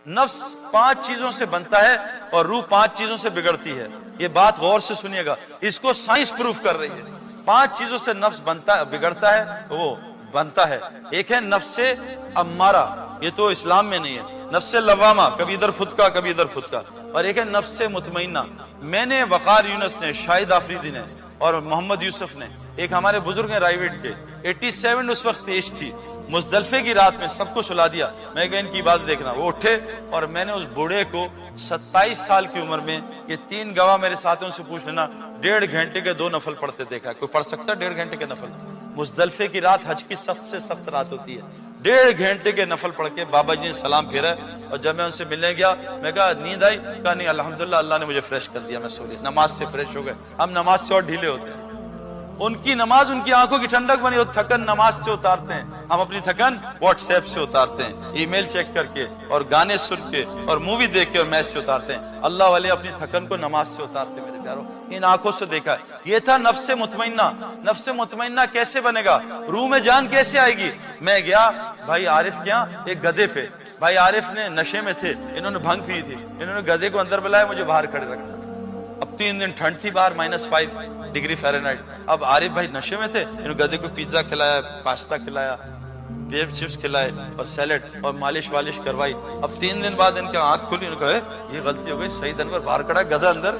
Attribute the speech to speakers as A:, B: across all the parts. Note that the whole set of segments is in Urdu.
A: نفس 5 چیزوں سے بنتا ہے اور روح 5 چیزوں سے بگڑتی ہے. یہ بات غور سے سنیے گا, اس کو سائنس پروف کر رہی ہے. 5 چیزوں سے نفس بگڑتا ہے, وہ بنتا ہے. ایک ہے نفس امارہ, یہ تو اسلام میں نہیں ہے. نفس لوامہ, کبھی ادھر پھتکا کبھی ادھر پھتکا. اور ایک ہے نفس مطمئنہ. میں نے, وقار یونس نے, شاہد آفریدی نے اور محمد یوسف نے, ایک ہمارے بزرگ ہیں رائیویٹ کے, 87 اس وقت ایج تھی, مزدلفے کی رات میں سب کو سلا دیا. میں کہ ان کی بات دیکھنا. وہ اٹھے اور میں نے اس بوڑھے کو 27 سال کی عمر میں, یہ 3 گواہ میرے ساتھیوں سے پوچھ لینا, 1.5 گھنٹے کے 2 نفل پڑھتے دیکھا. کوئی پڑھ سکتا ہے 1.5 گھنٹے کے نفل؟ مزدلفے کی رات حج کی سخت سے سخت رات ہوتی ہے. 1.5 گھنٹے کے نفل پڑھ کے بابا جی نے سلام پھیرا. اور جب میں ان سے ملنے گیا, میں کہا نیند آئی؟ کہا نہیں الحمدللہ اللہ نے مجھے فریش کر دیا, میں سو لی. نماز سے فریش ہو گئے. ہم نماز سے اور ڈھیلے ہوتے ہیں. ان کی نماز ان کی آنکھوں کی ٹھنڈک بنی. اور تھکن نماز سے اتارتے ہیں, ہم اپنی تھکن واٹس ایپ سے اتارتے ہیں, ای میل چیک کر کے اور گانے سن کے اور مووی دیکھ کے اور میچ سے اتارتے ہیں. اللہ والے اپنی تھکن کو نماز سے اتارتے ہیں. میرے پیارو, ان آنکھوں سے دیکھا ہے. یہ تھا نفس مطمئنہ. نفس مطمئنہ کیسے بنے گا, روح میں جان کیسے آئے گی؟ میں گیا بھائی عارف کے یہاں, ایک گدھے پہ. بھائی عارف نے نشے میں تھے, انہوں نے بھنگ پی تھی, انہوں نے گدھے کو اندر بلایا, مجھے باہر کھڑے رکھا. اب 3 دن ٹھنڈ تھی باہر, -5 ڈگری فahrenheit. اب عارف بھائی نشے میں تھے, انہوں نے گدھے کو پیزا کھلایا, پاستا کھلایا, چپس کھلائے اور سیلڈ اور مالش والش کروائی. اب 3 دن بعد ان کی آنکھ کھلی, انہوں نے کہا یہ غلطی ہو گئی, سعید انور باہر کھڑا ہے, گدھا اندر.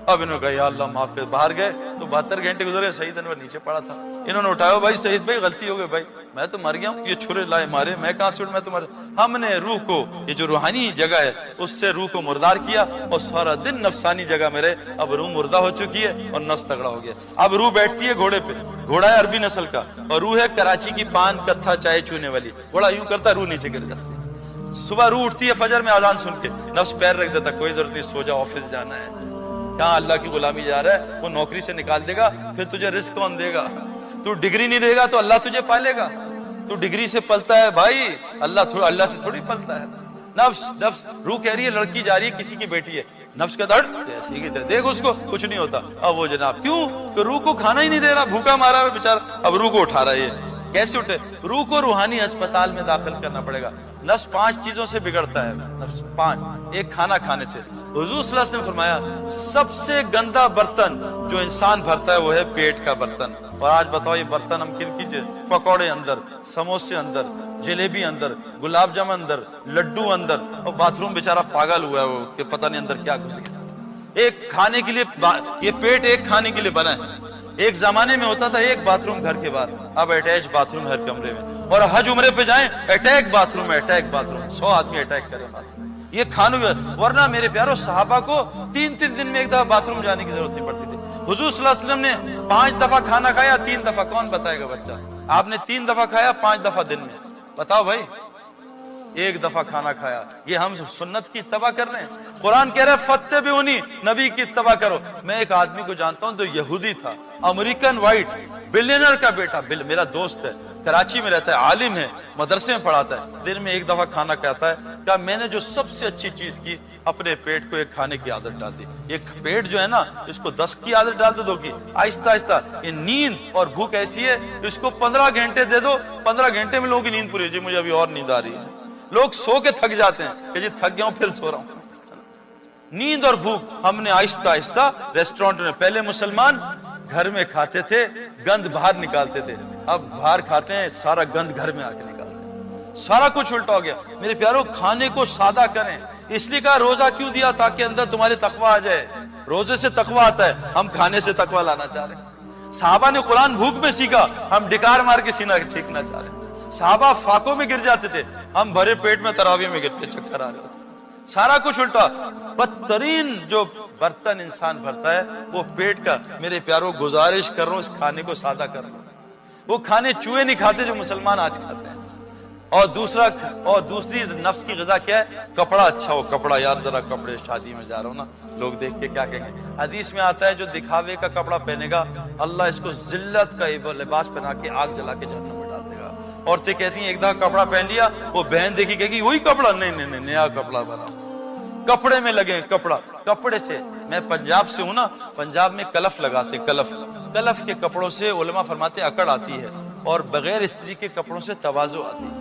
A: اب انہوں نے کہا یا اللہ معاف کر. باہر گئے تو 72 گھنٹے گزرے, سعید انور نیچے پڑا تھا. انہوں نے اٹھایا, بھائی سعید بھائی غلطی ہو گئی, بھائی میں تو مر گیا ہوں, یہ چھرے لائے مارے, میں کہاں سے اٹھ, میں تو مر. ہم نے روح کو, یہ جو روحانی جگہ ہے اس سے روح کو مردار کیا اور سارا دن نفسانی جگہ میں رہے. اب روح مردہ ہو چکی ہے اور نفس تگڑا ہو گیا. اب روح بیٹھتی ہے گھوڑے پہ, گھوڑا ہے عربی نسل کا, اور روح ہے کراچی کی پان کتھا چائے چونے والی. گھوڑا یوں کرتا ہے, روح نیچے گر جاتی ہے. صبح روح اٹھتی ہے فجر میں اذان سن کے, نفس پیر رکھ دیتا, کوئی ضرورت نہیں, سو جا, آفس جانا ہے. کہاں اللہ کی غلامی جا رہا ہے, وہ نوکری سے نکال دے گا, پھر تجھے رزق کون دے گا؟ تو ڈگری نہیں دے گا تو اللہ تجھے پالے گا. تو ڈگری سے پلتا ہے بھائی, اللہ سے تھوڑی پلتا ہے. نفس روح کہہ رہی ہے لڑکی جا رہی ہے, کسی کی بیٹی ہے, نفس کا درد دیکھ اس کو, کچھ نہیں ہوتا. اب وہ جناب کیوں کہ روح کو کھانا ہی نہیں دے رہا, بھوکا مارا ہے بیچارہ. اب روح کو اٹھا رہا ہے, یہ کیسے اٹھے؟ روح کو روحانی اسپتال میں داخل کرنا پڑے گا. نفس 5 چیزوں سے بگڑتا ہے. نفس 5, ایک کھانا کھانے سے. حضور صلی اللہ علیہ وسلم نے فرمایا سب سے گندا برتن جو انسان بھرتا ہے وہ ہے پیٹ کا برتن. اور آج بتاؤ یہ برتن ہم کن کی, پکوڑے اندر, سموسے اندر, جلیبی اندر, گلاب جامن اندر, لڈو اندر, اور باتھ روم بیچارہ پاگل ہوا ہے وہ کہ پتہ نہیں اندر کیا گھس گیا. ایک کھانے کے لیے, یہ پیٹ ایک کھانے کے لیے بنا ہے. ایک زمانے میں ہوتا تھا ایک باتھ روم گھر کے باہر, اب اٹیچ باتھ روم ہر کمرے میں. اور حج عمرے پہ جائیں, اٹیک باتھ روم, 100 آدمی اٹیک کرے باتھ روم. یہ کھانوں, ورنہ میرے پیارو صحابہ کو 3 دن میں ایک دفعہ باتھ روم جانے کی ضرورت نہیں پڑتی تھی. حضور صلی اللہ علیہ وسلم نے 5 دفعہ کھانا کھایا, 3 دفعہ. کون بتائے گا بچہ؟ آپ نے 3 دفعہ کھایا, 5 دفعہ دن میں. بتاؤ بھائی, 1 دفعہ کھانا کھایا. یہ ہم سنت کی اتباع کر رہے ہیں. قرآن کہہ رہا ہے فتبعونی, نبی کی اتباع کرو. میں ایک آدمی کو جانتا ہوں جو یہودی تھا, امریکن وائٹ, بلینر کا بیٹا, میرا دوست ہے, کراچی میں رہتا ہے, عالم ہے, مدرسے میں پڑھاتا ہے. دن میں 1 دفعہ کھانا کھاتا ہے. کہ میں نے جو سب سے اچھی چیز کی, اپنے پیٹ کو ایک کھانے کی عادت ڈال دی. ایک پیٹ جو ہے نا, اس کو 10 کی عادت ڈال دو کی, آہستہ آہستہ. یہ نیند اور بھوک ایسی ہے, اس کو 15 گھنٹے دے دو, 15 گھنٹے میں لوگوں کی نیند پوری. جی مجھے ابھی اور نیند آ رہی ہے. لوگ سو کے تھک جاتے ہیں کہ جی تھک گیا ہوں پھر سو رہا ہوں. نیند اور بھوک ہم نے آہستہ آہستہ ریسٹورنٹ میں, پہلے مسلمان گھر میں کھاتے تھے, گند باہر نکالتے تھے. اب باہر کھاتے ہیں, سارا گند گھر میں آ کے نکالتے ہیں. سارا کچھ الٹا ہو گیا. میرے پیارو کھانے کو سادہ کریں. اس لیے کہا روزہ کیوں دیا, تاکہ اندر تمہارے تقوی آ جائے. روزے سے تقوی آتا ہے, ہم کھانے سے تقوی لانا چاہ رہے ہیں. صحابہ نے قرآن بھوک میں سیکھا, ہم ڈکار مار کے سینہ ٹھیکنا چاہ رہے ہیں. صحابہ فاقوں میں گر جاتے تھے, ہم بھرے پیٹ میں تراویح میں گرتے, چکر آ رہے ہوتے. سارا کچھ الٹا. بدترین جو برتن انسان بھرتا ہے وہ پیٹ کا. میرے پیارو گزارش کر رہا ہوں, اس کھانے کو سادہ کر رہا ہوں. وہ کھانے چوہے نہیں کھاتے جو مسلمان آج کھاتے ہیں. اور دوسری نفس کی غذا کیا ہے؟ کپڑا اچھا ہو, کپڑا. یار ذرا کپڑے, شادی میں جا رہا ہوں نا, لوگ دیکھ کے کیا کہیں گے. حدیث میں آتا ہے جو دکھاوے کا کپڑا پہنے گا, اللہ اس کو ذلت کا لباس پہنا کے آگ جلا کے جہنم میں ڈال دے گا. عورتیں کہتی ہیں ایک دفعہ کپڑا پہن لیا, وہ بہن دیکھی کہے گی وہی کپڑا, نہیں نیا کپڑا بنا. کپڑے میں لگے, کپڑے سے. میں پنجاب سے ہوں نا, پنجاب میں کلف لگاتے, کلف کے کپڑوں سے علماء فرماتے اکڑ آتی ہے, اور بغیر استری کے کپڑوں سے تواضع آتی ہے.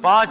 A: 5